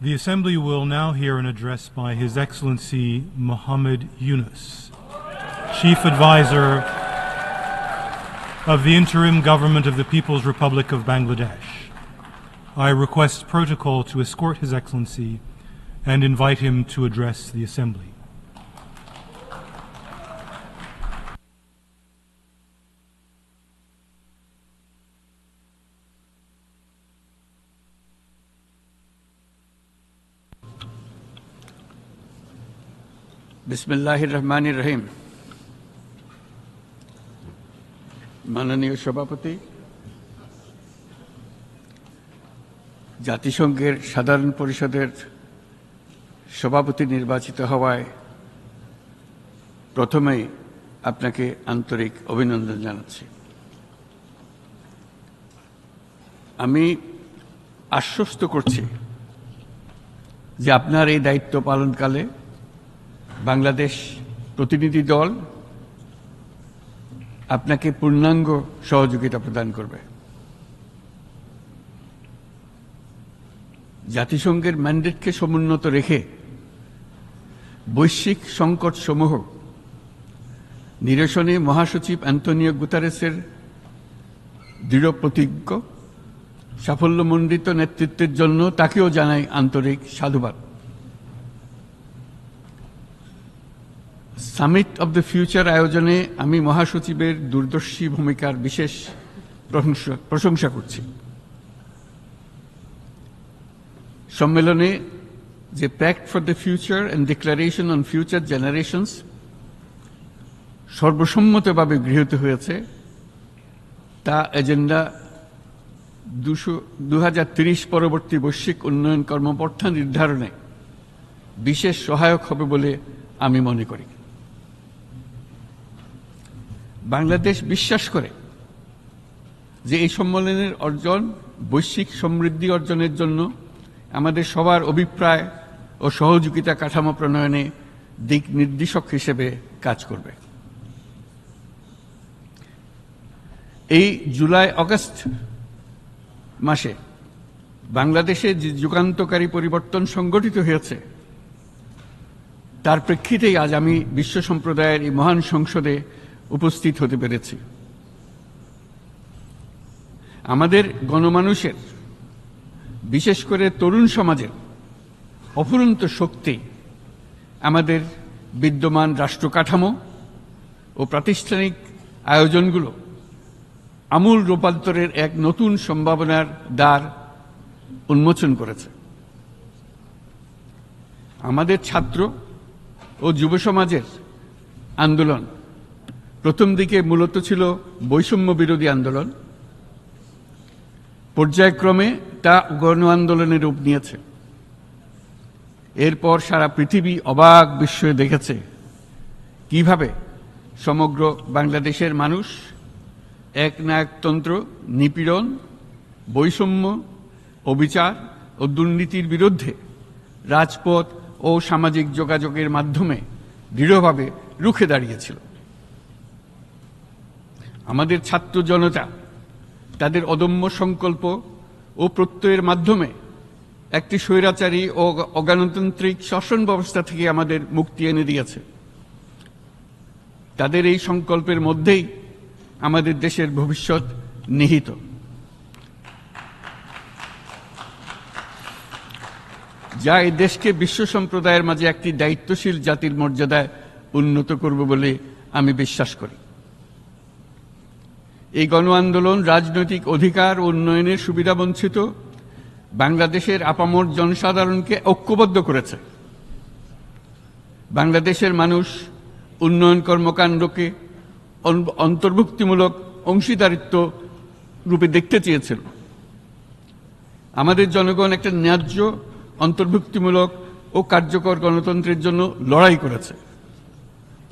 The Assembly will now hear an address by His Excellency Muhammad Yunus, Chief Advisor of the Interim Government of the People's Republic of Bangladesh. I request protocol to escort His Excellency and invite him to address the Assembly. বিসমিল্লাহির রহমানির রহিম। মাননীয় সভাপতি, জাতিসংঘের সাধারণ পরিষদের সভাপতি নির্বাচিত হওয়ায় প্রথমেই আপনাকে আন্তরিক অভিনন্দন জানাচ্ছি। আমি আশ্বস্ত করছি যে আপনার এই দায়িত্ব পালনকালে বাংলাদেশ প্রতিনিধি দল আপনাকে পূর্ণাঙ্গ সহযোগিতা প্রদান করবে। জাতিসংঘের ম্যান্ডেটকে সমুন্নত রেখে বৈশ্বিক সংকটসমূহ নিরসনে মহাসচিব অ্যান্টোনিও গুতারেসের দৃঢ় প্রতিজ্ঞ সাফল্যমণ্ডিত নেতৃত্বের জন্য তাকেও জানাই আন্তরিক সাধুবাদ। সামিট অব দ্য ফিউচার আয়োজনে আমি মহাসচিবের দূরদর্শী ভূমিকার বিশেষ প্রশংসা করছি। সম্মেলনে যে pact for the future and declaration on future generations সর্বসম্মতভাবে গৃহীত হয়েছে, তা এজেন্ডা 2030 পরবর্তী বৈশ্বিক উন্নয়ন কর্মপন্থা নির্ধারণে বিশেষ সহায়ক হবে বলে আমি মনে করি। বাংলাদেশ বিশ্বাস করে যে এই সম্মেলনের অর্জন বৈশ্বিক সমৃদ্ধি অর্জনের জন্য আমাদের সবার অভিপ্রায় ও সহযোগিতা কাঠামো প্রণয়নে দিক নির্দেশক হিসেবে কাজ করবে। এই জুলাই আগস্ট মাসে বাংলাদেশে যে যুগান্তকারী পরিবর্তন সংগঠিত হয়েছে তার প্রেক্ষিতেই আজ আমি বিশ্ব সম্প্রদায়ের এই মহান সংসদে উপস্থিত হতে পেরেছি। আমাদের গণমানুষের, বিশেষ করে তরুণ সমাজের অফুরন্ত শক্তি আমাদের বিদ্যমান রাষ্ট্র কাঠামো ও প্রাতিষ্ঠানিক আয়োজনগুলো আমূল রূপান্তরের এক নতুন সম্ভাবনার দ্বার উন্মোচন করেছে। আমাদের ছাত্র ও যুব সমাজের আন্দোলন প্রথম দিকে মূলত ছিল বৈষম্য বিরোধী আন্দোলন, পর্যায়ক্রমে তা গণ আন্দোলনের রূপ নিয়েছে। এরপর সারা পৃথিবী অবাক বিস্ময়ে দেখেছে কিভাবে সমগ্র বাংলাদেশের মানুষ একনায়কতন্ত্র, নিপীড়ন, বৈষম্য, অবিচার ও দুর্নীতির বিরুদ্ধে রাজপথ ও সামাজিক যোগাযোগের মাধ্যমে দৃঢ়ভাবে রুখে দাঁড়িয়েছিল। আমাদের ছাত্র জনতা তাদের অদম্য সংকল্প ও প্রত্যয়ের মাধ্যমে একটি স্বৈরাচারী ও অগণতান্ত্রিক শাসন ব্যবস্থা থেকে আমাদের মুক্তি এনে দিয়েছে। তাদের এই সংকল্পের মধ্যেই আমাদের দেশের ভবিষ্যৎ নিহিত। যা এই দেশকে বিশ্ব সম্প্রদায়ের মাঝে একটি দায়িত্বশীল জাতির মর্যাদায় উন্নত করবে বলে আমি বিশ্বাস করি। এই গণ আন্দোলন রাজনৈতিক অধিকার ও উন্নয়নের সুবিধাবঞ্চিত বাংলাদেশের আপামর জনসাধারণকে ঐক্যবদ্ধ করেছে। বাংলাদেশের মানুষ উন্নয়ন কর্মকাণ্ডকে অন্তর্ভুক্তিমূলক অংশীদারিত্ব রূপে দেখতে চেয়েছিল। আমাদের জনগণ একটা ন্যায্য, অন্তর্ভুক্তিমূলক ও কার্যকর গণতন্ত্রের জন্য লড়াই করেছে,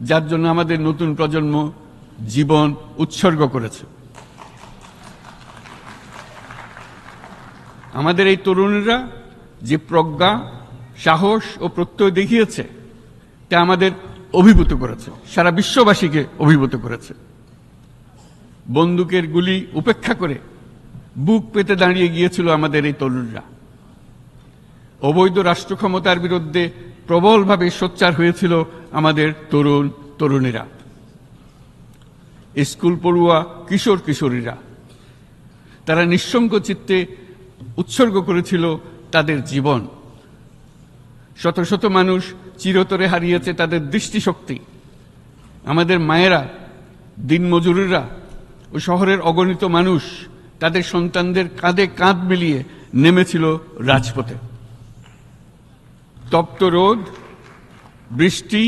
যার জন্য আমাদের নতুন প্রজন্ম জীবন উৎসর্গ করেছে। আমাদের এই তরুণরা যে প্রজ্ঞা, সাহস ও প্রত্যয় দেখিয়েছে তা আমাদের অভিভূত করেছে, সারা বিশ্ববাসীকে অভিভূত করেছে। বন্দুকের গুলি উপেক্ষা করে বুক পেতে দাঁড়িয়ে গিয়েছিল আমাদের এই তরুণরা। অবৈধ রাষ্ট্র ক্ষমতার বিরুদ্ধে প্রবলভাবে সোচ্চার হয়েছিল আমাদের তরুণ তরুণীরা, স্কুল পড়ুয়া কিশোর কিশোরীরা। তারা নিঃসঙ্গ চিত্তে উৎসর্গ করেছিল তাদের জীবন। শত শত মানুষ চিরতরে হারিয়েছে তাদের দৃষ্টিশক্তি। আমাদের মায়েরা, দিনমজুরেরা ও শহরের অগণিত মানুষ তাদের সন্তানদের কাঁধে কাঁধ মিলিয়ে নেমেছিল রাজপথে। তপ্ত রোদ, বৃষ্টি,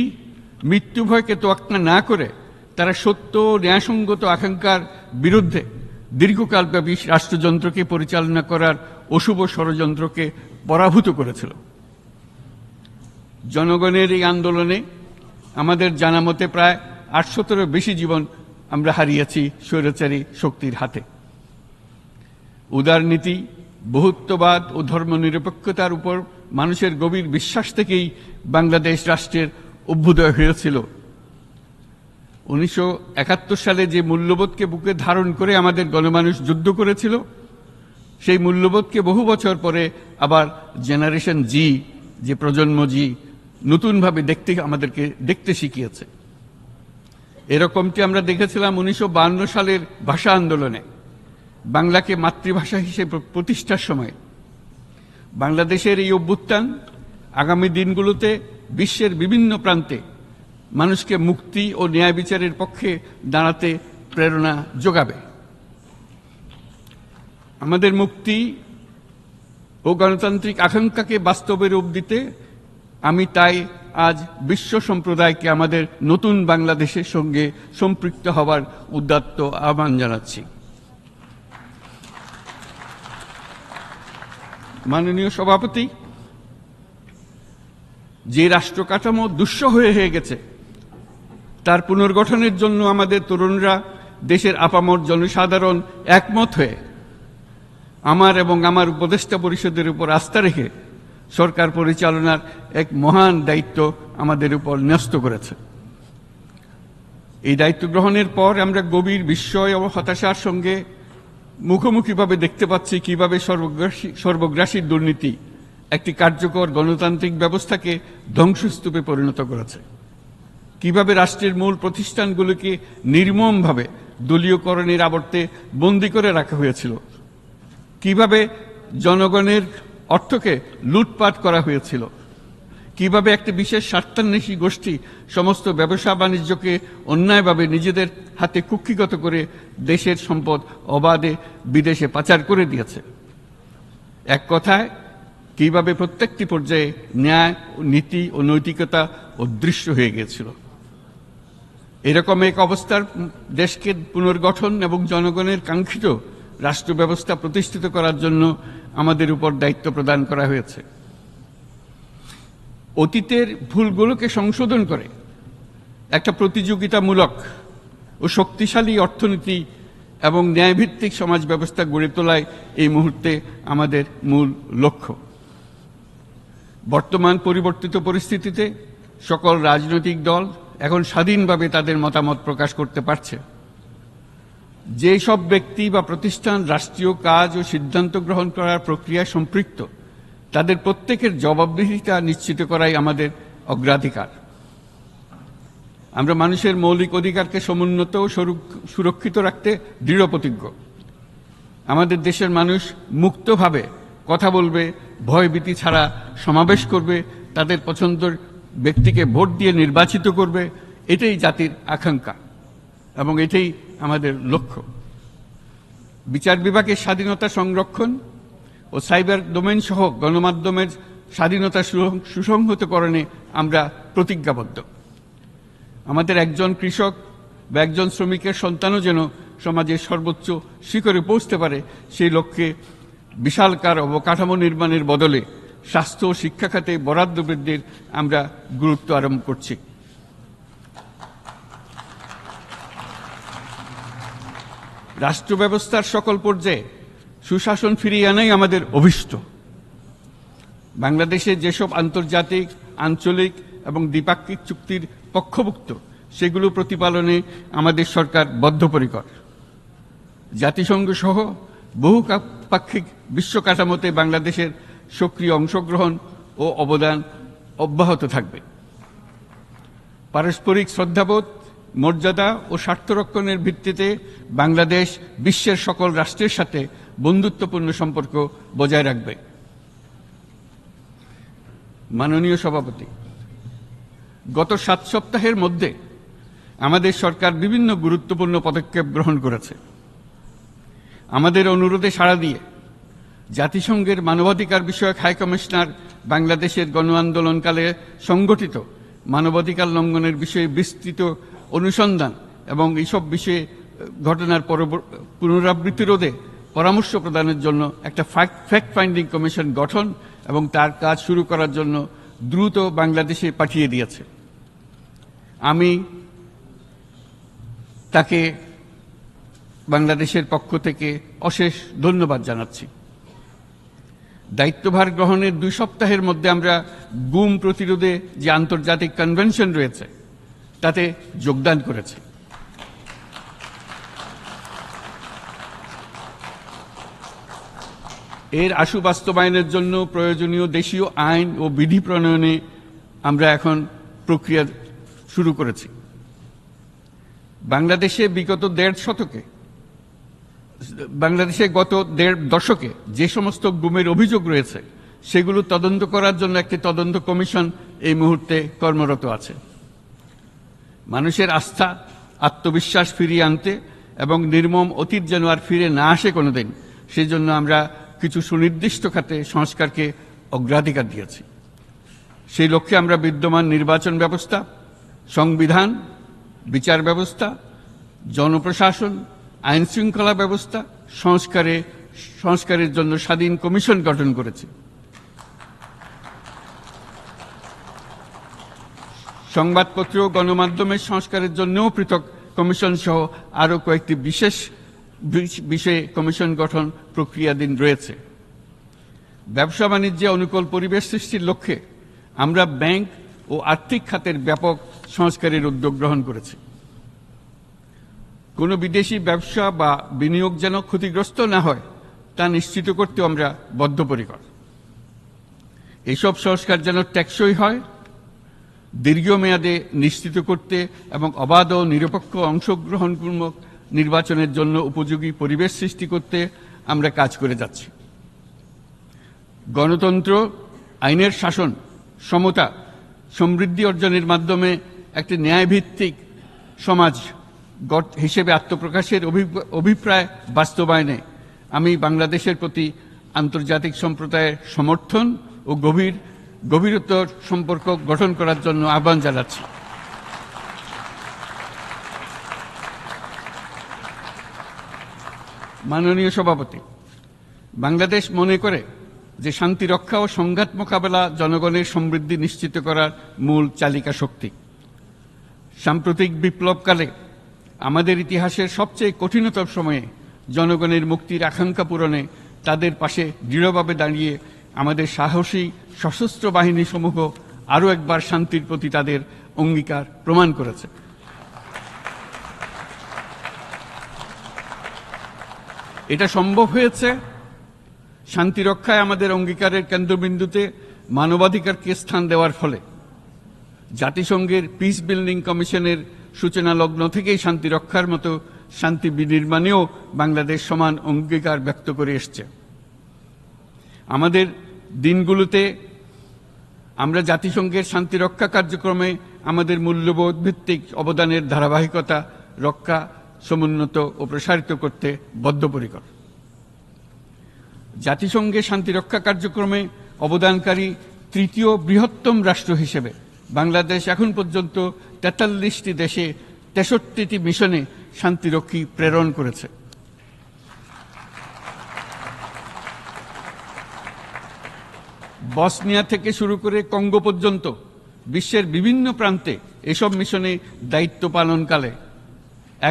মৃত্যু ভয়কে তোয়াক্কা না করে তারা সত্য ও ন্যায়সঙ্গত আকাঙ্ক্ষার বিরুদ্ধে দীর্ঘকালব্যাপী রাষ্ট্রযন্ত্রকে পরিচালনা করার অশুভ ষড়যন্ত্রকে পরাভূত করেছিল। জনগণের এই আন্দোলনে আমাদের জানা মতে প্রায় 800-এরও বেশি জীবন আমরা হারিয়েছি স্বৈরাচারী শক্তির হাতে। উদারনীতি, বহুত্ববাদ ও ধর্মনিরপেক্ষতার উপর মানুষের গভীর বিশ্বাস থেকেই বাংলাদেশ রাষ্ট্রের অভ্যুদয় হয়েছিল। 1971 সালে যে মূল্যবোধকে বুকে ধারণ করে আমাদের গণমানুষ যুদ্ধ করেছিল, সেই মূল্যবোধকে বহু বছর পরে আবার জেনারেশন জি, যে প্রজন্ম জি, নতুনভাবে আমাদেরকে দেখতে শিখিয়েছে। এরকমটি আমরা দেখেছিলাম 1952 সালের ভাষা আন্দোলনে, বাংলাকে মাতৃভাষা হিসেবে প্রতিষ্ঠার সময়। বাংলাদেশের এই অভ্যুত্থান আগামী দিনগুলোতে বিশ্বের বিভিন্ন প্রান্তে মানুষকে মুক্তি ও ন্যায় বিচারের পক্ষে দাঁড়াতে প্রেরণা যোগাবে। আমাদের মুক্তি ও গণতান্ত্রিক আকাঙ্ক্ষাকে বাস্তবে রূপ দিতে আমি তাই আজ বিশ্ব সম্প্রদায়কে আমাদের নতুন বাংলাদেশের সঙ্গে সম্পৃক্ত হওয়ার উদাত্ত আহ্বান জানাচ্ছি। মাননীয় সভাপতি, যে রাষ্ট্র কাঠামো দুঃসহ হয়ে গেছে তার পুনর্গঠনের জন্য আমাদের তরুণরা, দেশের আপামর জনসাধারণ একমত হয়ে আমার এবং আমার উপদেষ্টা পরিষদের উপর আস্থা রেখে সরকার পরিচালনার এক মহান দায়িত্ব আমাদের উপর ন্যস্ত করেছে। এই দায়িত্ব গ্রহণের পর আমরা গভীর বিস্ময় ও হতাশার সঙ্গে মুখোমুখিভাবে দেখতে পাচ্ছি কিভাবে সর্বগ্রাসী দুর্নীতি একটি কার্যকর গণতান্ত্রিক ব্যবস্থাকে ধ্বংসস্তূপে পরিণত করেছে, কিভাবে রাষ্ট্রের মূল প্রতিষ্ঠানগুলোকে নির্মমভাবে দলীয়করণের আবর্তে বন্দী করে রাখা হয়েছিল, কিভাবে জনগণের অর্থকে লুটপাট করা হয়েছিল, কিভাবে একটি বিশেষ স্বার্থান্বেষী গোষ্ঠী সমস্ত ব্যবসা বাণিজ্যকে অন্যায়ভাবে নিজেদের হাতে কুক্ষিগত করে দেশের সম্পদ অবাধে বিদেশে পাচার করে দিয়েছে। এক কথায়, কিভাবে প্রত্যেকটি পর্যায়ে ন্যায়, নীতি ও নৈতিকতা অদৃশ্য হয়ে গিয়েছিল। এরকম এক অবস্থার দেশকে পুনর্গঠন এবং জনগণের কাঙ্ক্ষিত রাষ্ট্র ব্যবস্থা প্রতিষ্ঠিত করার জন্য আমাদের উপর দায়িত্ব প্রদান করা হয়েছে। অতীতের ভুলগুলোকে সংশোধন করে একটা প্রতিযোগিতামূলক ও শক্তিশালী অর্থনীতি এবং ন্যায়ভিত্তিক সমাজ ব্যবস্থা গড়ে তোলায় এই মুহূর্তে আমাদের মূল লক্ষ্য। বর্তমান পরিবর্তিত পরিস্থিতিতে সকল রাজনৈতিক দল এখন স্বাধীনভাবে তাদের মতামত প্রকাশ করতে পারছে। যে সব ব্যক্তি বা প্রতিষ্ঠান রাষ্ট্রীয় কাজ ও সিদ্ধান্ত গ্রহণ করার প্রক্রিয়ায় সম্পৃক্ত, তাদের প্রত্যেকের জবাবদিহিতা নিশ্চিত করাই আমাদের অগ্রাধিকার। আমরা মানুষের মৌলিক অধিকারকে সমুন্নত ও সুরক্ষিত রাখতে দৃঢ়প্রতিজ্ঞ। আমাদের দেশের মানুষ মুক্তভাবে কথা বলবে, ভয়ভীতি ছাড়া সমাবেশ করবে, তাদের পছন্দের ব্যক্তিকে ভোট দিয়ে নির্বাচিত করবে, এটাই জাতির আকাঙ্ক্ষা এবং এটাই আমাদের লক্ষ্য। বিচার বিভাগের স্বাধীনতা সংরক্ষণ ও সাইবার ডোমেইন সহ গণমাধ্যমের স্বাধীনতা সুসংহতকরণে আমরা প্রতিজ্ঞাবদ্ধ। আমাদের একজন কৃষক বা একজন শ্রমিকের সন্তানও যেন সমাজের সর্বোচ্চ শিখরে পৌঁছতে পারে, সেই লক্ষ্যে বিশালকার অবকাঠামো নির্মাণের বদলে স্বাস্থ্য ও শিক্ষা খাতে বরাদ্দ বৃদ্ধির আমরা গুরুত্ব আরোপ করছি। রাষ্ট্র ব্যবস্থার সকল পর্যায়ে সুশাসন ফিরিয়ে আনাই আমাদের অভীষ্ট। বাংলাদেশে যেসব আন্তর্জাতিক, আঞ্চলিক এবং দ্বিপাক্ষিক চুক্তির পক্ষভুক্ত, সেগুলো প্রতিপালনে আমাদের সরকার বদ্ধপরিকর। জাতিসংঘ সহ বহু পাক্ষিক বিশ্ব কাঠামোতে বাংলাদেশের সক্রিয় অংশগ্রহণ ও অবদান অব্যাহত থাকবে। পারস্পরিক শ্রদ্ধাবোধ, মর্যাদা ও স্বার্থরক্ষণের ভিত্তিতে বাংলাদেশ বিশ্বের সকল রাষ্ট্রের সাথে বন্ধুত্বপূর্ণ সম্পর্ক বজায় রাখবে। মাননীয় সভাপতি, গত 7 সপ্তাহের মধ্যে আমাদের সরকার বিভিন্ন গুরুত্বপূর্ণ পদক্ষেপ গ্রহণ করেছে। আমাদের অনুরোধে সাড়া দিয়ে জাতিসংঘের মানবাধিকার বিষয়ক হাই কমিশনার বাংলাদেশের গণ আন্দোলনকালে সংগঠিত মানবাধিকার লঙ্ঘনের বিষয়ে বিস্তৃত অনুসন্ধান এবং এইসব বিষয়ে ঘটনার পুনরাবৃত্তি রোধে পরামর্শ প্রদানের জন্য একটা ফ্যাক্ট ফাইন্ডিং কমিশন গঠন এবং তার কাজ শুরু করার জন্য দ্রুত বাংলাদেশে পাঠিয়ে দিয়েছে। আমি তাকে বাংলাদেশের পক্ষ থেকে অশেষ ধন্যবাদ জানাচ্ছি। দায়িত্বভার গ্রহণের 2 সপ্তাহের মধ্যে আমরা গুম প্রতিরোধে যে আন্তর্জাতিক কনভেনশন রয়েছে তাতে যোগদান করেছি। এর আশু বাস্তবায়নের জন্য প্রয়োজনীয় দেশীয় আইন ও বিধি প্রণয়নে আমরা এখন প্রক্রিয়া শুরু করেছি। বাংলাদেশে গত দেড় দশকে যে সমস্ত গুমের অভিযোগ রয়েছে সেগুলো তদন্ত করার জন্য একটি তদন্ত কমিশন এই মুহূর্তে কর্মরত আছে। মানুষের আস্থা, আত্মবিশ্বাস ফিরিয়ে আনতে এবং নির্মম অতীত যেন আর ফিরে না আসে কোনোদিন, সেই জন্য আমরা কিছু সুনির্দিষ্ট খাতে সংস্কারকে অগ্রাধিকার দিয়েছি। সেই লক্ষ্যে আমরা বিদ্যমান নির্বাচন ব্যবস্থা, সংবিধান, বিচার ব্যবস্থা, জনপ্রশাসন, আইন শৃঙ্খলা ব্যবস্থা সংস্কারের জন্য স্বাধীন কমিশন গঠন করেছি। সংবাদপত্র ও গণমাধ্যমের সংস্কারের জন্যও পৃথক কমিশন সহ আরও কয়েকটি বিশেষ বিষয়ে কমিশন গঠন প্রক্রিয়াধীন রয়েছে। ব্যবসা বাণিজ্যে অনুকূল পরিবেশ সৃষ্টির লক্ষ্যে আমরা ব্যাংক ও আর্থিক খাতের ব্যাপক সংস্কারের উদ্যোগ গ্রহণ করেছি। কোনো বিদেশি ব্যবসা বা বিনিয়োগ যেন ক্ষতিগ্রস্ত না হয় তা নিশ্চিত করতে আমরা বদ্ধপরিকর। এইসব সংস্কার যেন টেকসই হয়, দীর্ঘমেয়াদে নিশ্চিত করতে এবং অবাধ ও নিরপেক্ষ অংশগ্রহণমূলক নির্বাচনের জন্য উপযোগী পরিবেশ সৃষ্টি করতে আমরা কাজ করে যাচ্ছি। গণতন্ত্র, আইনের শাসন, সমতা, সমৃদ্ধি অর্জনের মাধ্যমে একটি ন্যায়ভিত্তিক সমাজ হিসেবে আত্মপ্রকাশের অভিপ্রায় বাস্তবায়নে আমি বাংলাদেশের প্রতি আন্তর্জাতিক সম্প্রদায়ের সমর্থন ও গভীরতর সম্পর্ক গঠন করার জন্য আহ্বান জানাচ্ছি। মাননীয় সভাপতি, বাংলাদেশ মনে করে যে শান্তি রক্ষা ও সংঘাত মোকাবেলা জনগণের সমৃদ্ধি নিশ্চিত করার মূল চালিকা শক্তি। সাম্প্রতিক বিপ্লবকালে আমাদের ইতিহাসের সবচেয়ে কঠিনতম সময়ে জনগণের মুক্তির আকাঙ্ক্ষা পূরণে তাদের পাশে দৃঢ়ভাবে দাঁড়িয়ে আমাদের সাহসী সশস্ত্র বাহিনী সমূহ আরও একবার শান্তির প্রতি তাদের অঙ্গীকার প্রমাণ করেছে। এটা সম্ভব হয়েছে শান্তি রক্ষায় আমাদের অঙ্গীকারের কেন্দ্রবিন্দুতে মানবাধিকারকে স্থান দেওয়ার ফলে। জাতিসংঘের পিস বিল্ডিং কমিশনের সূচনা লগ্ন থেকেই শান্তি রক্ষার মতো শান্তি বিনির্মাণেও বাংলাদেশ সমান অঙ্গীকার ব্যক্ত করে এসছে। আমাদের দিনগুলোতে আমরা জাতিসংঘের শান্তি রক্ষা কার্যক্রমে আমাদের মূল্যবোধ ভিত্তিক অবদানের ধারাবাহিকতা রক্ষা, সমুন্নত ও প্রসারিত করতে বদ্ধপরিকর। জাতিসংঘের শান্তিরক্ষা কার্যক্রমে অবদানকারী তৃতীয় বৃহত্তম রাষ্ট্র হিসেবে বাংলাদেশ এখন পর্যন্ত 43টি দেশে 63টি মিশনে শান্তিরক্ষী প্রেরণ করেছে। বসনিয়া থেকে শুরু করে কঙ্গো পর্যন্ত বিশ্বের বিভিন্ন প্রান্তে এসব মিশনে দায়িত্ব পালনকালে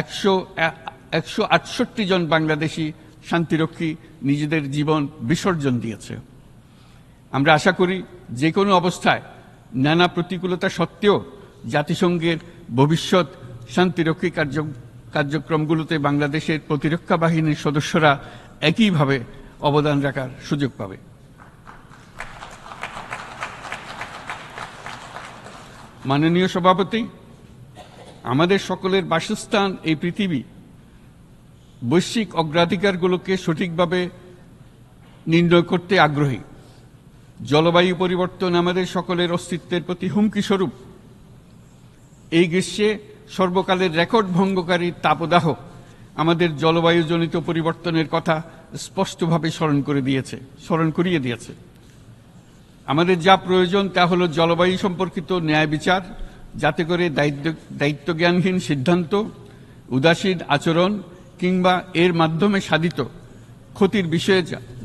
168 জন বাংলাদেশি শান্তিরক্ষী নিজেদের জীবন বিসর্জন দিয়েছে। আমরা আশা করি যে কোনো অবস্থায় নানা প্রতিকূলতা সত্ত্বেও জাতিসংঘের ভবিষ্যৎ শান্তিরক্ষী কার্যক্রমগুলোতে বাংলাদেশের প্রতিরক্ষা বাহিনীর সদস্যরা একইভাবে অবদান রাখার সুযোগ পাবে। মাননীয় সভাপতি, আমাদের সকলের বাসস্থান এই পৃথিবী বৈশ্বিক অগ্রাধিকারগুলোকে সঠিকভাবে নির্ণয় করতে আগ্রহী। জলবায়ু পরিবর্তন আমাদের সকলের অস্তিত্বের প্রতি হুমকি স্বরূপ। এই গ্রীষ্মে সর্বকালের রেকর্ড ভঙ্গকারী তাপদাহ আমাদের জলবায়ুজনিত পরিবর্তনের কথা স্পষ্টভাবে স্মরণ করিয়ে দিয়েছে। আমাদের যা প্রয়োজন তা হলো জলবায়ু সম্পর্কিত ন্যায় বিচার, যাতে করে দায়িত্বজ্ঞানহীন সিদ্ধান্ত, উদাসীন আচরণ কিংবা এর মাধ্যমে সাধিত ক্ষতির বিষয়ে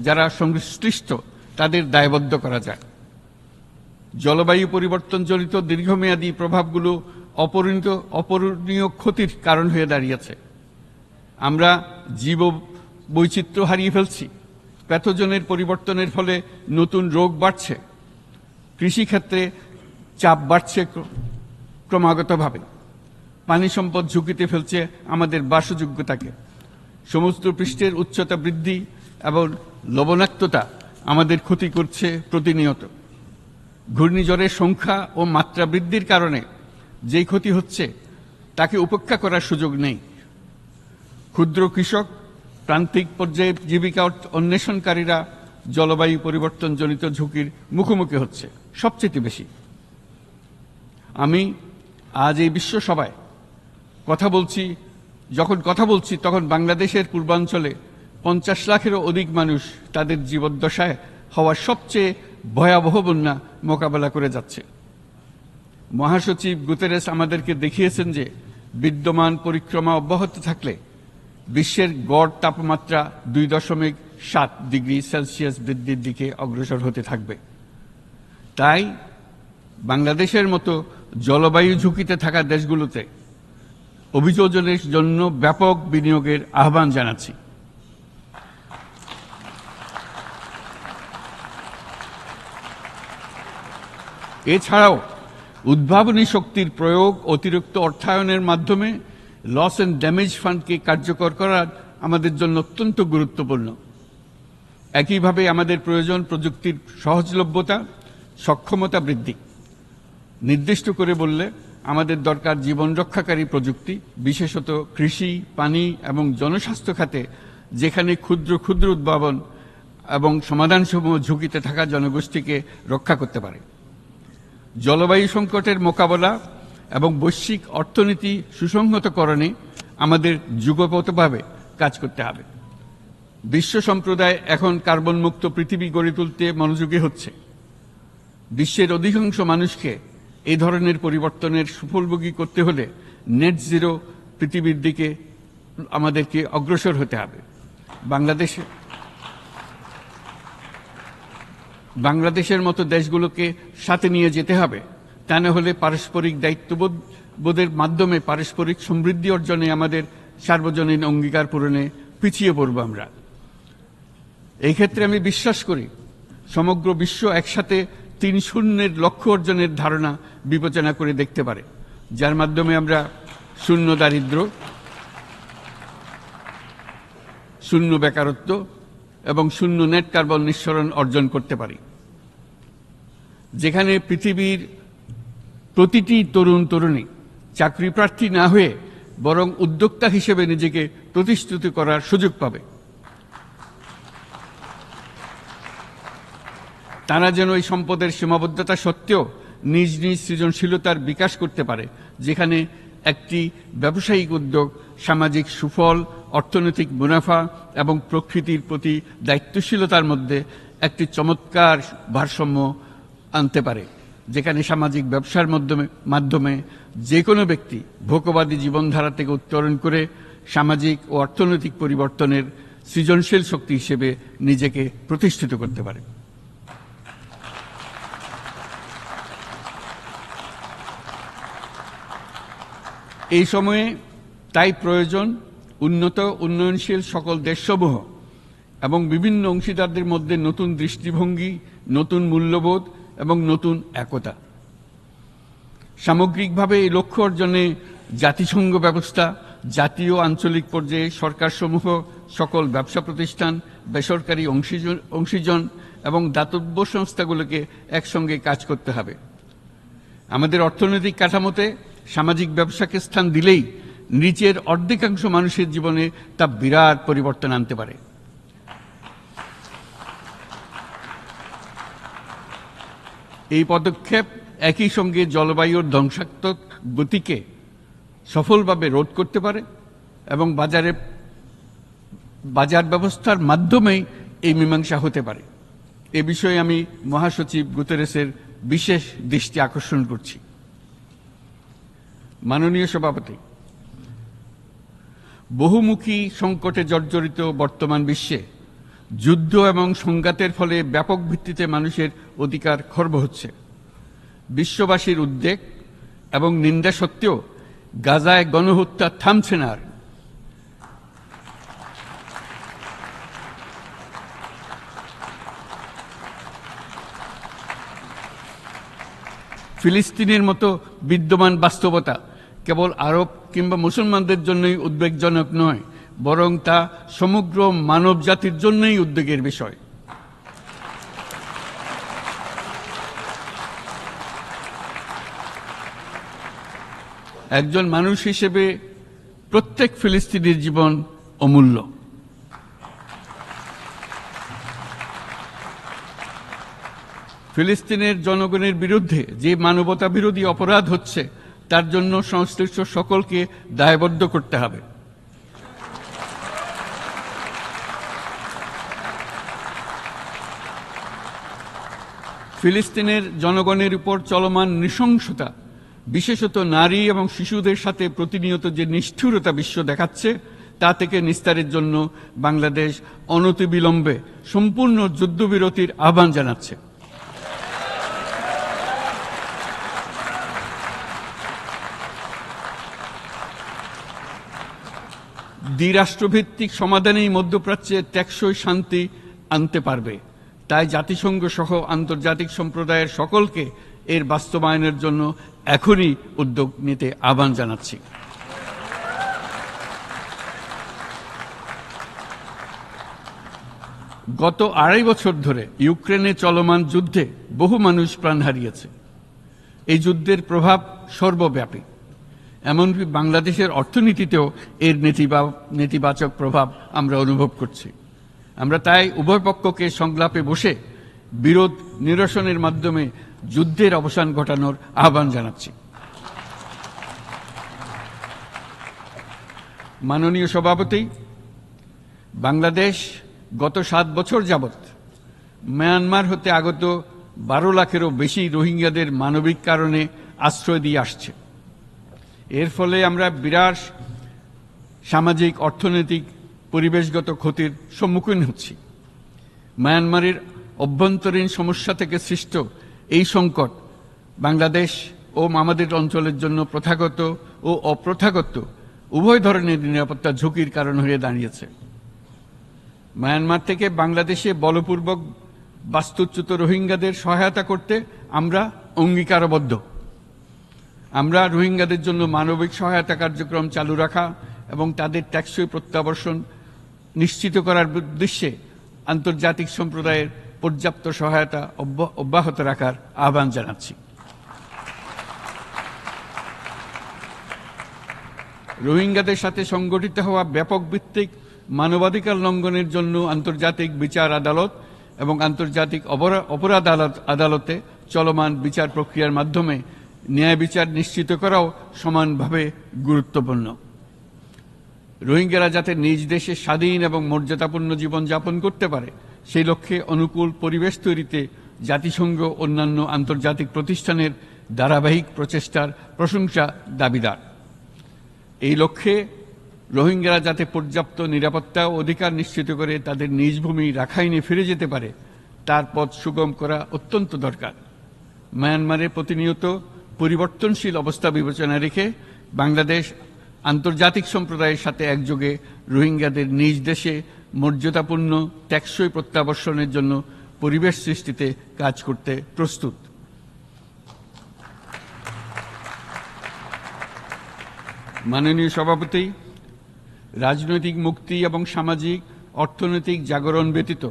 যারা সংশ্লিষ্ট তাদের দায়বদ্ধ করা যায়। জলবায়ু পরিবর্তনজনিত দীর্ঘমেয়াদী প্রভাবগুলো অপূরণীয় ক্ষতির কারণ হয়ে দাঁড়িয়েছে। আমরা জীব বৈচিত্র্য হারিয়ে ফেলছি, প্যাথোজেনের পরিবর্তনের ফলে নতুন রোগ বাড়ছে, কৃষিক্ষেত্রে চাপ বাড়ছে ক্রমাগতভাবে, পানি সম্পদ ঝুঁকিতে ফেলছে আমাদের বাসযোগ্যতাকে, সমুদ্র পৃষ্ঠের উচ্চতা বৃদ্ধি এবং লবণাক্ততা আমাদের ক্ষতি করছে প্রতিনিয়ত। ঘূর্ণিঝড়ের সংখ্যা ও মাত্রা বৃদ্ধির কারণে যেই ক্ষতি হচ্ছে তাকে উপেক্ষা করার সুযোগ নেই। ক্ষুদ্র কৃষক, প্রান্তিক পর্যায়ে জীবিকা অন্বেষণকারীরা জলবায়ু পরিবর্তনজনিত ঝুঁকির মুখোমুখি হচ্ছে সবচেয়ে বেশি। আমি আজ এই বিশ্ব সভায় যখন কথা বলছি তখন বাংলাদেশের পূর্বাঞ্চলে 50 লাখেরও অধিক মানুষ তাদের জীবদ্দশায় হওয়া সবচেয়ে ভয়াবহ বন্যা মোকাবেলা করে যাচ্ছে। মহাসচিব গুতেরেস আমাদেরকে দেখিয়েছেন যে বিদ্যমান পরিক্রমা অব্যাহত থাকলে বিশ্বের গড় তাপমাত্রা 2.7 ডিগ্রি সেলসিয়াস বৃদ্ধির দিকে অগ্রসর হতে থাকবে। তাই বাংলাদেশের মতো জলবায়ু ঝুঁকিতে থাকা দেশগুলোতে অভিযোজনের জন্য ব্যাপক বিনিয়োগের আহ্বান জানাচ্ছি। এছাড়াও উদ্ভাবনী শক্তির প্রয়োগ, অতিরিক্ত অর্থায়নের মাধ্যমে লস অ্যান্ড ড্যামেজ ফান্ডকে কার্যকর করা আমাদের জন্য অত্যন্ত গুরুত্বপূর্ণ। একইভাবে আমাদের প্রয়োজন প্রযুক্তির সহজলভ্যতা, সক্ষমতা বৃদ্ধি। নির্দিষ্ট করে বললে আমাদের দরকার জীবন রক্ষাকারী প্রযুক্তি, বিশেষত কৃষি, পানি এবং জনস্বাস্থ্য খাতে, যেখানে ক্ষুদ্র ক্ষুদ্র উদ্ভাবন এবং সমাধানসমূহ ঝুঁকিতে থাকা জনগোষ্ঠীকে রক্ষা করতে পারে। জলবায়ু সংকটের মোকাবেলা এবং বৈশ্বিক অর্থনীতি সুসংহতকরণে আমাদের যুগপৎভাবে কাজ করতে হবে। বিশ্ব সম্প্রদায় এখন কার্বন মুক্ত পৃথিবী গড়ে তুলতে মনোযোগী হচ্ছে। বিশ্বের অধিকাংশ মানুষকে এই ধরনের পরিবর্তনের সুফলভোগী করতে হলে নেট জিরো পৃথিবীর দিকে আমাদেরকে অগ্রসর হতে হবে। বাংলাদেশের মতো দেশগুলোকে সাথে নিয়ে যেতে হবে। তা না হলে পারস্পরিক দায়িত্ববোধের মাধ্যমে পারস্পরিক সমৃদ্ধি অর্জনে আমাদের সার্বজনীন অঙ্গীকার পূরণে পিছিয়ে পড়ব আমরা। এই ক্ষেত্রে আমি বিশ্বাস করি সমগ্র বিশ্ব একসাথে 3-0 লক্ষ্য অর্জনের ধারণা বিবেচনা করে দেখতে পারে, যার মাধ্যমে আমরা শূন্য দারিদ্র্য, শূন্য বেকারত্ব এবং শূন্য নেট কার্বন নিঃসরণ অর্জন করতে পারি। যেখানে পৃথিবীর প্রতিটি তরুণ তরুণী চাকরি প্রার্থী না হয়ে বরং উদ্যোক্তা হিসেবে নিজেকে প্রতিষ্ঠিত করার সুযোগ পাবে। তারা যেন এই সম্পদের সীমাবদ্ধতা সত্ত্বেও নিজ নিজ সৃজনশীলতার বিকাশ করতে পারে, যেখানে একটি ব্যবসায়িক উদ্যোগ সামাজিক সুফল, অর্থনৈতিক মুনাফা এবং প্রকৃতির প্রতি দায়িত্বশীলতার মধ্যে একটি চমৎকার ভারসাম্য আনতে পারে, যেখানে সামাজিক ব্যবসার মাধ্যমে যে কোনো ব্যক্তি ভোগবাদী জীবনধারা থেকে উত্তরণ করে সামাজিক ও অর্থনৈতিক পরিবর্তনের সৃজনশীল শক্তি হিসেবে নিজেকে প্রতিষ্ঠিত করতে পারে। এই সময়ে তাই প্রয়োজন উন্নত উন্নয়নশীল সকল দেশসমূহ এবং বিভিন্ন অংশীদারদের মধ্যে নতুন দৃষ্টিভঙ্গি, নতুন মূল্যবোধ এবং নতুন একতা। সামগ্রিকভাবে এই লক্ষ্য অর্জনে জাতিসংঘ ব্যবস্থা, জাতীয় আঞ্চলিক পর্যায়ে সরকারসমূহ, সকল ব্যবসা প্রতিষ্ঠান, বেসরকারি অংশীজন এবং দাতব্য সংস্থাগুলোকে একসঙ্গে কাজ করতে হবে। আমাদের অর্থনৈতিক কাঠামোতে সামাজিক ব্যবসাকে স্থান দিলেই নিচের অর্ধেকাংশ মানুষের জীবনে তা বিরাট পরিবর্তন আনতে পারে। এই পদক্ষেপ একই সঙ্গে জলবায়ুর ধ্বংসাত্মক গতিকে সফলভাবে রোধ করতে পারে এবং বাজার ব্যবস্থার মাধ্যমেই এই মীমাংসা হতে পারে। এ বিষয়ে আমি মহাসচিব গুতেরেসের বিশেষ দৃষ্টি আকর্ষণ করছি। মাননীয় সভাপতি, বহুমুখী সংকটে জর্জরিত বর্তমান বিশ্বে যুদ্ধ এবং সংঘাতের ফলে ব্যাপক ভিত্তিতে মানুষের অধিকার খর্ব হচ্ছে। বিশ্ববাসীর উদ্বেগ এবং নিন্দা সত্ত্বেও গাজায় গণহত্যা থামছে না। ফিলিস্তিনের মতো বিদ্যমান বাস্তবতা কেবল আরব কিংবা মুসলমানদের জন্যই উদ্বেগজনক নয়, বরং তা সমগ্র মানব জাতির জন্যই উদ্বেগের বিষয়। একজন মানুষ হিসেবে প্রত্যেক ফিলিস্তিনির জীবন অমূল্য। ফিলিস্তিনের জনগণের বিরুদ্ধে যে মানবতা বিরোধী অপরাধ হচ্ছে তার জন্য সংশ্লিষ্ট সকলকে দায়বদ্ধ করতে হবে। ফিলিস্তিনের জনগণের উপর চলমান নৃশংসতা, বিশেষত নারী এবং শিশুদের সাথে প্রতিনিয়ত যে নিষ্ঠুরতা বিশ্ব দেখাচ্ছে, তা থেকে নিস্তারের জন্য বাংলাদেশ অনতিবিলম্বে সম্পূর্ণ যুদ্ধবিরতির আহ্বান জানাচ্ছে। দ্বিরাষ্ট্রভিত্তিক সমাধানেই মধ্যপ্রাচ্যে টেকসই শান্তি আনতে পারবে। তাই জাতিসংঘ সহ আন্তর্জাতিক সম্প্রদায়ের সকলকে এর বাস্তবায়নের জন্য এখনই উদ্যোগ নিতে আহ্বান জানাচ্ছি। গত 2.5 বছর ধরে ইউক্রেনে চলমান যুদ্ধে বহু মানুষ প্রাণ হারিয়েছে। এই যুদ্ধের প্রভাব সর্বব্যাপী, এমনকি বাংলাদেশের অর্থনীতিতেও এর নেতিবাচক প্রভাব আমরা অনুভব করছি। আমরা তাই উভয় পক্ষকে সংলাপে বসে বিরোধ নিরসনের মাধ্যমে যুদ্ধের অবসান ঘটানোর আহ্বান জানাচ্ছি। মাননীয় সভাপতি, বাংলাদেশ গত 7 বছর যাবৎ মিয়ানমার হতে আগত 12 লাখেরও বেশি রোহিঙ্গাদের মানবিক কারণে আশ্রয় দিয়ে আসছে। এর ফলে আমরা বিরাট সামাজিক, অর্থনৈতিক, পরিবেশগত ক্ষতির সম্মুখীন হচ্ছি। মিয়ানমারের অভ্যন্তরীণ সমস্যা থেকে সৃষ্ট এই সংকট বাংলাদেশ ও আমাদের অঞ্চলের জন্য প্রথাগত ও অপ্রথাগত উভয় ধরনের নিরাপত্তা ঝুঁকির কারণ হয়ে দাঁড়িয়েছে। মিয়ানমার থেকে বাংলাদেশে বলপূর্বক বাস্তুচ্যুত রোহিঙ্গাদের সহায়তা করতে আমরা অঙ্গীকারবদ্ধ। আমরা রোহিঙ্গাদের জন্য মানবিক সহায়তা কার্যক্রম চালু রাখা এবং তাদের টেকসই প্রত্যাবর্তন নিশ্চিত করার উদ্দেশ্যে আন্তর্জাতিক সম্প্রদায়ের পর্যাপ্ত সহায়তা অব্যাহত রাখার আহ্বান জানাচ্ছি। রোহিঙ্গাদের সাথে সংগঠিত হওয়া ব্যাপক ভিত্তিক মানবাধিকার লঙ্ঘনের জন্য আন্তর্জাতিক বিচার আদালত এবং আন্তর্জাতিক অপরাধ আদালতে চলমান বিচার প্রক্রিয়ার মাধ্যমে ন্যায় বিচার নিশ্চিত করাও সমানভাবে গুরুত্বপূর্ণ। রোহিঙ্গারা যাতে নিজ দেশে স্বাধীন এবং মর্যাদাপূর্ণ জীবনযাপন করতে পারে, সেই লক্ষ্যে অনুকূল পরিবেশ তৈরিতে জাতিসংঘ অন্যান্য আন্তর্জাতিক প্রতিষ্ঠানের ধারাবাহিক প্রচেষ্টার প্রশংসা দাবিদার। এই লক্ষ্যে রোহিঙ্গারা যাতে পর্যাপ্ত নিরাপত্তা ও অধিকার নিশ্চিত করে তাদের নিজ ভূমি রাখাইনে ফিরে যেতে পারে, তার পথ সুগম করা অত্যন্ত দরকার। মিয়ানমারে প্রতিনিয়ত পরিবর্তনশীল অবস্থা বিবেচনা রেখে বাংলাদেশ আন্তর্জাতিক সম্প্রদায়ের সাথে একযোগে রোহিঙ্গাদের নিজ দেশে মর্যাদাপূর্ণ টেকসই প্রত্যাবর্তনের জন্য পরিবেশ সৃষ্টিতে কাজ করতে প্রস্তুত। মাননীয় সভাপতি, রাজনৈতিক মুক্তি এবং সামাজিক অর্থনৈতিক জাগরণ ব্যতীত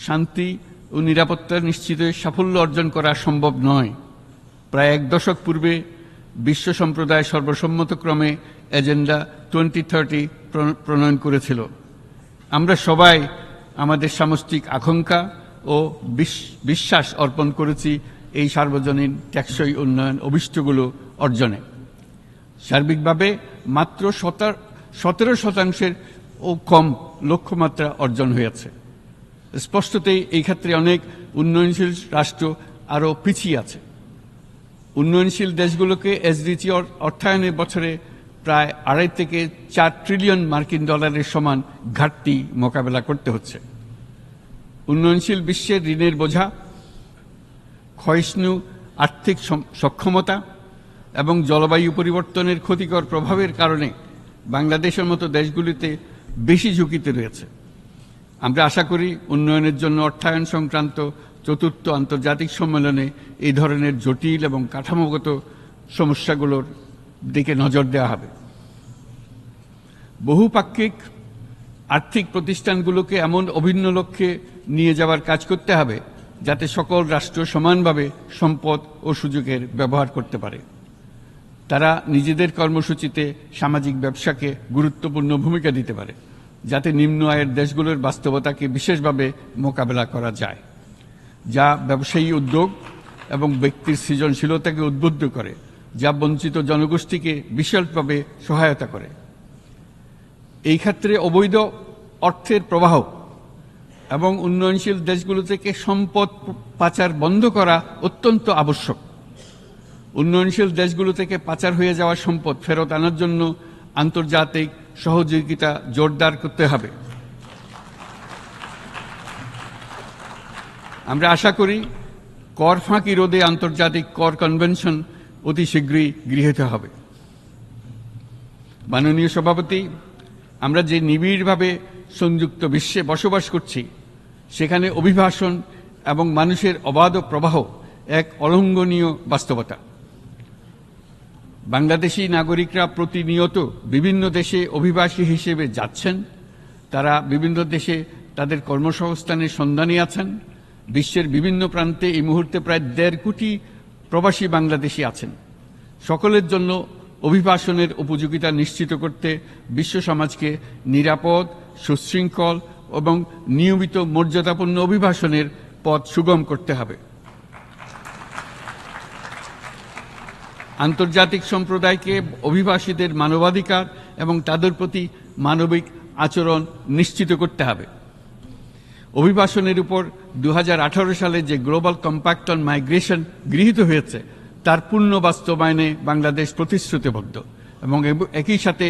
শান্তি ও নিরাপত্তা নিশ্চিতে সাফল্য অর্জন করা সম্ভব নয়। প্রায় এক দশক পূর্বে বিশ্ব সম্প্রদায় সর্বসম্মতক্রমে এজেন্ডা 2030 প্রণয়ন করেছিল। আমরা সবাই আমাদের সামষ্টিক আকাঙ্ক্ষা ও বিশ্বাস অর্পণ করেছি এই সার্বজনীন টেকসই উন্নয়ন অভিষ্টগুলো অর্জনে। সার্বিকভাবে মাত্র 17% ও কম লক্ষ্যমাত্রা অর্জন হয়েছে। স্পষ্টতই এই ক্ষেত্রে অনেক উন্নয়নশীল রাষ্ট্র আরও পিছিয়ে আছে। উন্নয়নশীল দেশগুলোকে এসডিজি অর্থায়নে বছরে প্রায় 2.5 থেকে 4 ট্রিলিয়ন মার্কিন ডলারের সমান ঘাটতি মোকাবেলা করতে হচ্ছে। উন্নয়নশীল বিশ্বের ঋণের বোঝা, ক্ষয়িষ্ণু আর্থিক সক্ষমতা এবং জলবায়ু পরিবর্তনের ক্ষতিকর প্রভাবের কারণে বাংলাদেশের মতো দেশগুলিতে বেশি ঝুঁকিতে রয়েছে। আমরা আশা করি উন্নয়নের জন্য অর্থায়ন সংক্রান্ত চতুর্থ আন্তর্জাতিক সম্মেলনে এই ধরনের জটিল এবং কাঠামোগত সমস্যাগুলোর দিকে নজর দেওয়া হবে। বহুপাক্ষিক আর্থিক প্রতিষ্ঠানগুলোকে এমন অভিন্ন লক্ষ্যে নিয়ে যাওয়ার কাজ করতে হবে যাতে সকল রাষ্ট্র সমানভাবে সম্পদ ও সুযোগের ব্যবহার করতে পারে। তারা নিজেদের কর্মসূচিতে সামাজিক ব্যবসাকে গুরুত্বপূর্ণ ভূমিকা দিতে পারে, যাতে নিম্ন আয়ের দেশগুলোর বাস্তবতাকে বিশেষভাবে মোকাবেলা করা যায়, যা ব্যবসায়ী উদ্যোগ এবং ব্যক্তির সৃজনশীলতাকে উদ্বুদ্ধ করে, যা বঞ্চিত জনগোষ্ঠীকে বিশালভাবে সহায়তা করে। এই ক্ষেত্রে অবৈধ অর্থের প্রবাহ এবং উন্নয়নশীল দেশগুলো থেকে সম্পদ পাচার বন্ধ করা অত্যন্ত আবশ্যক। উন্নয়নশীল দেশগুলো থেকে পাচার হয়ে যাওয়া সম্পদ ফেরত আনার জন্য আন্তর্জাতিক সহযোগিতা জোরদার করতে হবে। আমরা আশা করি কর ফাঁকি রোধে আন্তর্জাতিক কর কনভেনশন অতি শীঘ্রই গৃহীত হবে। মাননীয় সভাপতি, আমরা যে নিবিড়ভাবে সংযুক্ত বিশ্বে বসবাস করছি, সেখানে অভিবাসন এবং মানুষের অবাধ প্রবাহ এক অলঙ্ঘনীয় বাস্তবতা। বাংলাদেশি নাগরিকরা প্রতিনিয়ত বিভিন্ন দেশে অভিবাসী হিসেবে যাচ্ছেন। তারা বিভিন্ন দেশে তাদের কর্মসংস্থানের সন্ধানে আছেন। বিশ্বের বিভিন্ন প্রান্তে এই মুহূর্তে প্রায় 1.5 কোটি প্রবাসী বাংলাদেশি আছেন। সকলের জন্য অভিবাসনের উপযোগিতা নিশ্চিত করতে বিশ্ব সমাজকে নিরাপদ, সুশৃঙ্খল এবং নিয়মিত মর্যাদাপূর্ণ অভিবাসনের পথ সুগম করতে হবে। আন্তর্জাতিক সম্প্রদায়কে অভিবাসীদের মানবাধিকার এবং তাদের প্রতি মানবিক আচরণ নিশ্চিত করতে হবে। অভিবাসনের উপর 2018 সালে যে গ্লোবাল কম্প্যাক্ট অন মাইগ্রেশন গৃহীত হয়েছে, তার পূর্ণ বাস্তবায়নে বাংলাদেশ প্রতিশ্রুতিবদ্ধ এবং একই সাথে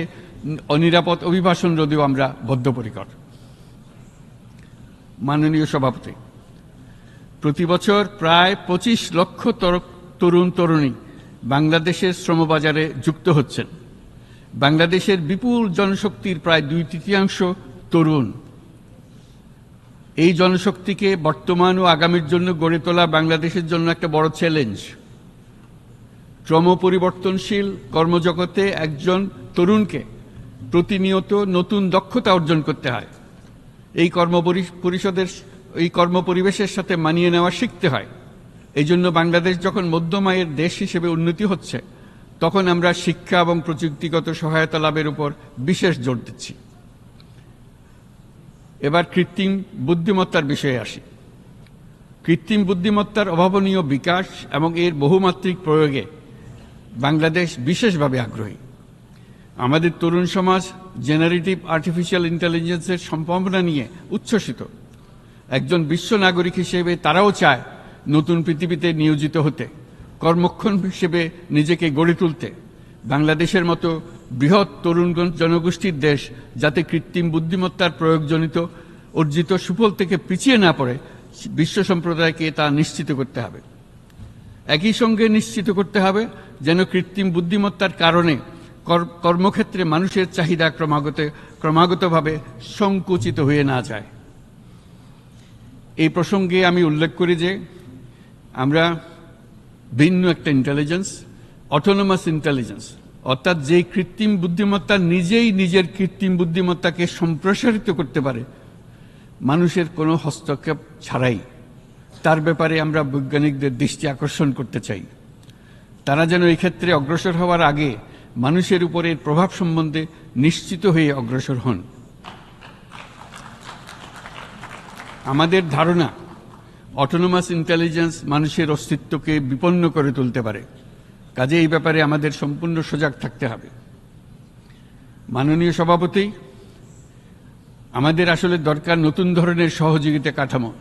অনিরাপদ অভিবাসন রোধেও আমরা বদ্ধপরিকর। মাননীয় সভাপতি, প্রতি বছর প্রায় 25 লক্ষ তরুণ তরুণী বাংলাদেশের শ্রমবাজারে যুক্ত হচ্ছেন। বাংলাদেশের বিপুল জনশক্তির প্রায় 2/3 তরুণ। এই জনশক্তিকে বর্তমান ও আগামীর জন্য গড়ে তোলা বাংলাদেশের জন্য একটা বড় চ্যালেঞ্জ। ক্রমপরিবর্তনশীল কর্মজগতে একজন তরুণকে প্রতিনিয়ত নতুন দক্ষতা অর্জন করতে হয়। এই কর্মপরিবেশের সাথে মানিয়ে নেওয়া শিখতে হয়। এই জন্য বাংলাদেশ যখন মধ্যম আয়ের দেশ হিসেবে উন্নতি হচ্ছে, তখন আমরা শিক্ষা এবং প্রযুক্তিগত সহায়তা লাভের উপর বিশেষ জোর দিচ্ছি। এবার কৃত্রিম বুদ্ধিমত্তার বিষয়ে আসি। কৃত্রিম বুদ্ধিমত্তার অভাবনীয় বিকাশ এবং এর বহুমাত্রিক প্রয়োগে বাংলাদেশ বিশেষভাবে আগ্রহী। আমাদের তরুণ সমাজ জেনারেটিভ আর্টিফিশিয়াল ইন্টেলিজেন্সের সম্ভাবনা নিয়ে উচ্ছ্বসিত। একজন বিশ্ব নাগরিক হিসেবে তারাও চায় নতুন পৃথিবীতে নিয়োজিত হতে, কর্মক্ষম হিসেবে নিজেকে গড়ে তুলতে। বাংলাদেশের মতো বৃহৎ তরুণ জনগোষ্ঠীর দেশ যাতে কৃত্রিম বুদ্ধিমত্তার প্রয়োগজনিত অর্জিত সুফল থেকে পিছিয়ে না পড়ে, বিশ্ব সম্প্রদায়কে তা নিশ্চিত করতে হবে। একই সঙ্গে নিশ্চিত করতে হবে যেন কৃত্রিম বুদ্ধিমত্তার কারণে কর্মক্ষেত্রে মানুষের চাহিদা ক্রমাগতভাবে সংকুচিত হয়ে না যায়। এই প্রসঙ্গে আমি উল্লেখ করি যে আমরা ভিন্ন একটা ইন্টেলিজেন্স, অটোনোমাস ইন্টেলিজেন্স, অর্থাৎ যে কৃত্রিম বুদ্ধিমত্তা নিজেই নিজের কৃত্রিম বুদ্ধিমত্তাকে সম্প্রসারিত করতে পারে মানুষের কোনো হস্তক্ষেপ ছাড়াই, তার ব্যাপারে আমরা বৈজ্ঞানিকদের দৃষ্টি আকর্ষণ করতে চাই। তারা যেন এই ক্ষেত্রে অগ্রসর হওয়ার আগে মানুষের উপরে এর প্রভাব সম্বন্ধে নিশ্চিত হয়ে অগ্রসর হন। আমাদের ধারণা, অটোনোমাস ইন্টেলিজেন্স মানুষের অস্তিত্বকে বিপন্ন করে তুলতে পারে, কাজে এই ব্যাপারে আমাদের সম্পূর্ণ সজাগ থাকতে হবে। মাননীয় সভাপতি, আমাদের আসলে দরকার নতুন ধরনের সহযোগিতা কাঠামো,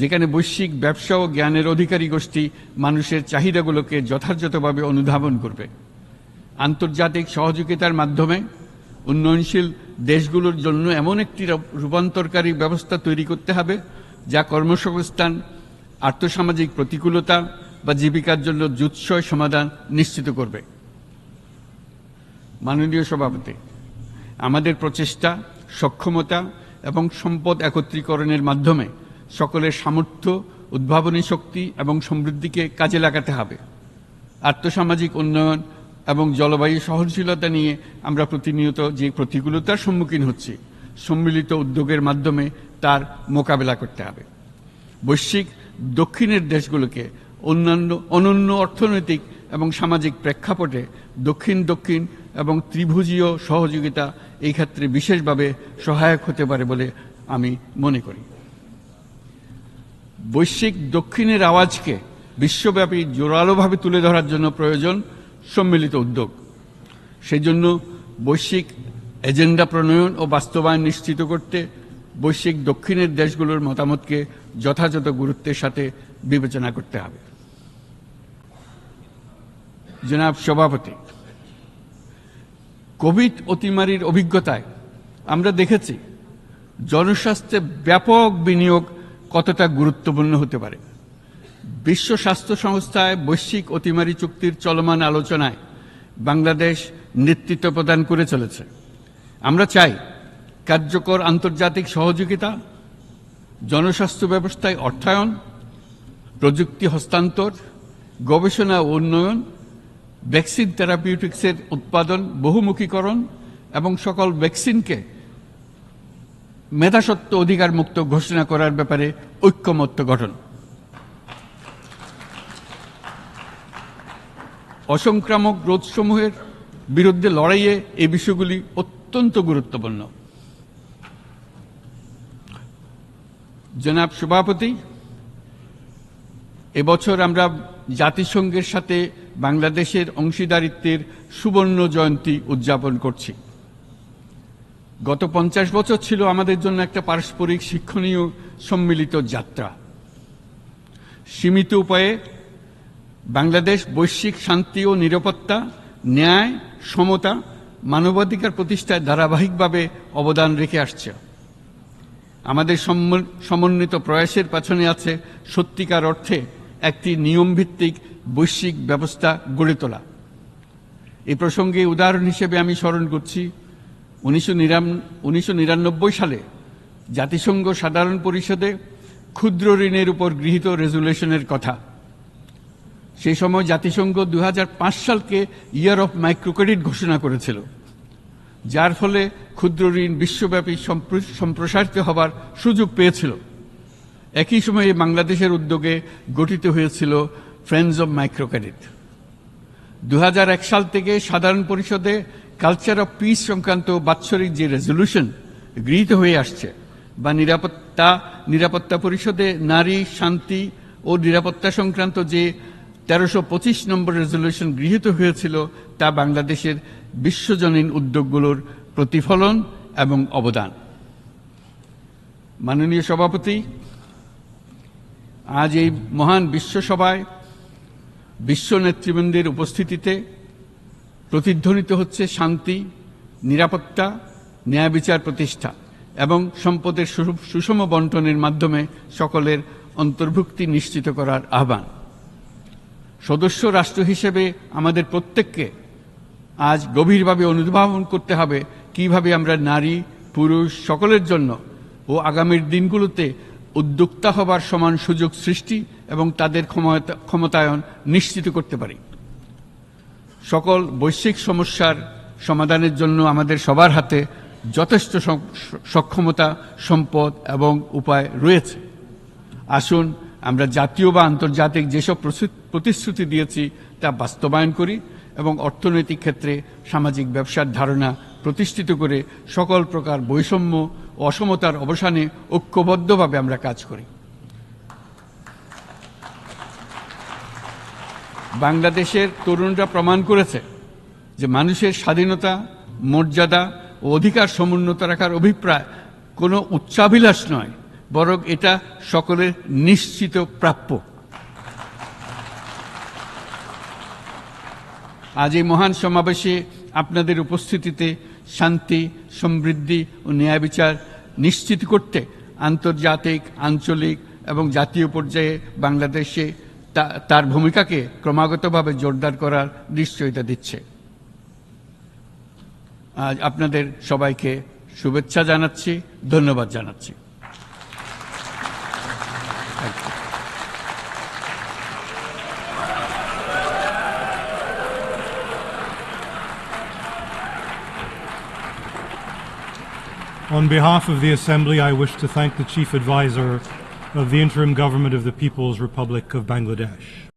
যেখানে বৈশ্বিক ব্যবসা ও জ্ঞানের অধিকারী গোষ্ঠী মানুষের চাহিদাগুলোকে যথাযথভাবে অনুধাবন করবে। আন্তর্জাতিক সহযোগিতার মাধ্যমে উন্নয়নশীল দেশগুলোর জন্য এমন একটি রূপান্তরকারী ব্যবস্থা তৈরি করতে হবে যা কর্মসংস্থান, আর্থসামাজিক প্রতিকূলতা বা জীবিকার জন্য যুৎসয় সমাধান নিশ্চিত করবে। মাননীয় সভাপতি, আমাদের প্রচেষ্টা, সক্ষমতা এবং সম্পদ একত্রীকরণের মাধ্যমে সকলের সামর্থ্য, উদ্ভাবনী শক্তি এবং সমৃদ্ধিকে কাজে লাগাতে হবে। আর্থসামাজিক উন্নয়ন এবং জলবায়ু সহনশীলতা নিয়ে আমরা প্রতিনিয়ত যে প্রতিকূলতার সম্মুখীন হচ্ছি, সম্মিলিত উদ্যোগের মাধ্যমে তার মোকাবেলা করতে হবে। বৈশ্বিক দক্ষিণের দেশগুলোকে অনন্য অর্থনৈতিক এবং সামাজিক প্রেক্ষাপটে দক্ষিণ দক্ষিণ এবং ত্রিভুজীয় সহযোগিতা এই ক্ষেত্রে বিশেষভাবে সহায়ক হতে পারে বলে আমি মনে করি। বৈশ্বিক দক্ষিণের আওয়াজকে বিশ্বব্যাপী জোরালোভাবে তুলে ধরার জন্য প্রয়োজন সম্মিলিত উদ্যোগ। সেই জন্য বৈশ্বিক এজেন্ডা প্রণয়ন ও বাস্তবায়ন নিশ্চিত করতে বৈশ্বিক দক্ষিণের দেশগুলোর মতামতকে যথাযথ গুরুত্বের সাথে বিবেচনা করতে হবে। জনাব সভাপতি, কোভিড অতিমারির অভিজ্ঞতায় আমরা দেখেছি জনস্বাস্থ্যে ব্যাপক বিনিয়োগ কতটা গুরুত্বপূর্ণ হতে পারে। বিশ্ব স্বাস্থ্য সংস্থায় বৈশ্বিক অতিমারি চুক্তির চলমান আলোচনায় বাংলাদেশ নেতৃত্ব প্রদান করে চলেছে। আমরা চাই কার্যকর আন্তর্জাতিক সহযোগিতা, জনস্বাস্থ্য ব্যবস্থায় অর্থায়ন, প্রযুক্তি হস্তান্তর, গবেষণা ও উন্নয়ন, ভ্যাকসিন থেরাপিউটিক্সের উৎপাদন, বহুমুখীকরণ এবং সকল ভ্যাকসিনকে মেধাস্বত্ব অধিকার মুক্ত ঘোষণা করার ব্যাপারে ঐক্যমত্য গঠন। অসংক্রামক রোগসমূহের বিরুদ্ধে লড়াইয়ে এই বিষয়গুলি অত্যন্ত গুরুত্বপূর্ণ। জনাব সভাপতি, এবছর আমরা জাতিসংঘের সাথে বাংলাদেশের অংশীদারিত্বের সুবর্ণ জয়ন্তী উদযাপন করছি। গত 50 বছর ছিল আমাদের জন্য একটা পারস্পরিক শিক্ষণীয় সম্মিলিত যাত্রা। সীমিত উপায়ে বাংলাদেশ বৈশ্বিক শান্তি ও নিরাপত্তা, ন্যায়, সমতা, মানবাধিকার প্রতিষ্ঠায় ধারাবাহিকভাবে অবদান রেখে আসছে। আমাদের সমন্বিত প্রয়াসের পেছনে আছে সত্যিকার অর্থে একটি নিয়মভিত্তিক বৈশ্বিক ব্যবস্থা গড়ে তোলা। এই প্রসঙ্গে উদাহরণ হিসেবে আমি স্মরণ করছি 1999 সালে জাতিসংঘ সাধারণ পরিষদে ক্ষুদ্র ঋণের উপর গৃহীত রেজুলেশনের কথা। সেই সময় জাতিসংঘ 2005 সালকে ইয়ার অফ মাইক্রোক্রেডিট ঘোষণা করেছিল, যার ফলে ক্ষুদ্র ঋণ বিশ্বব্যাপী সম্প্রসারিত হবার সুযোগ পেয়েছিল। একই সময়ে বাংলাদেশের উদ্যোগে গঠিত হয়েছিল ফ্রেন্ডস অব মাইক্রোক্রেডিট। 2001 সাল থেকে সাধারণ পরিষদে কালচার অফ পিস সংক্রান্ত বাৎসরিক যে রেজলিউশন গৃহীত হয়ে আসছে, বা নিরাপত্তা পরিষদে নারী, শান্তি ও নিরাপত্তা সংক্রান্ত যে 1325 নম্বর রেজলিউশন গৃহীত হয়েছিল, তা বাংলাদেশের বিশ্বজনীন উদ্যোগগুলোর প্রতিফলন এবং অবদান। মাননীয় সভাপতি, আজ এই মহান বিশ্বসভায় বিশ্ব নেতৃবৃন্দের উপস্থিতিতে প্রতিধ্বনিত হচ্ছে শান্তি, নিরাপত্তা, ন্যায় বিচার প্রতিষ্ঠা এবং সম্পদের সুষম বন্টনের মাধ্যমে সকলের অন্তর্ভুক্তি নিশ্চিত করার আহ্বান। সদস্য রাষ্ট্র হিসেবে আমাদের প্রত্যেককে আজ গভীরভাবে অনুধাবন করতে হবে কিভাবে আমরা নারী, পুরুষ সকলের জন্য ও আগামীর দিনগুলোতে উদ্যোক্তা হবার সমান সুযোগ সৃষ্টি এবং তাদের ক্ষমতায়ন নিশ্চিত করতে পারি। সকল বৈশ্বিক সমস্যার সমাধানের জন্য আমাদের সবার হাতে যথেষ্ট সক্ষমতা, সম্পদ এবং উপায় রয়েছে। আসুন আমরা জাতীয় বা আন্তর্জাতিক যেসব প্রতিশ্রুতি দিয়েছি তা বাস্তবায়ন করি এবং অর্থনৈতিক ক্ষেত্রে সামাজিক ব্যবসার ধারণা প্রতিষ্ঠিত করে সকল প্রকার বৈষম্য ও অসমতার অবসানে ঐক্যবদ্ধভাবে আমরা কাজ করি। বাংলাদেশের তরুণরা প্রমাণ করেছে যে মানুষের স্বাধীনতা, মর্যাদা ও অধিকার সমুন্নত রাখার অভিপ্রায় কোনো উচ্চাভিলাষ নয়, বরং এটা সকলের নিশ্চিত প্রাপ্য। আজ এই মহান সমাবেশে আপনাদের উপস্থিতিতে শান্তি, সমৃদ্ধি ও ন্যায় বিচার নিশ্চিত করতে আন্তর্জাতিক, আঞ্চলিক এবং জাতীয় পর্যায়ে বাংলাদেশে তার ভূমিকাকে ক্রমাগতভাবে জোরদার করার নিশ্চয়তা দিচ্ছে। আজ আপনাদের সবাইকে শুভেচ্ছা জানাচ্ছি, ধন্যবাদ জানাচ্ছি। On behalf of the Assembly, I wish to thank the Chief Advisor of the Interim Government of the People's Republic of Bangladesh.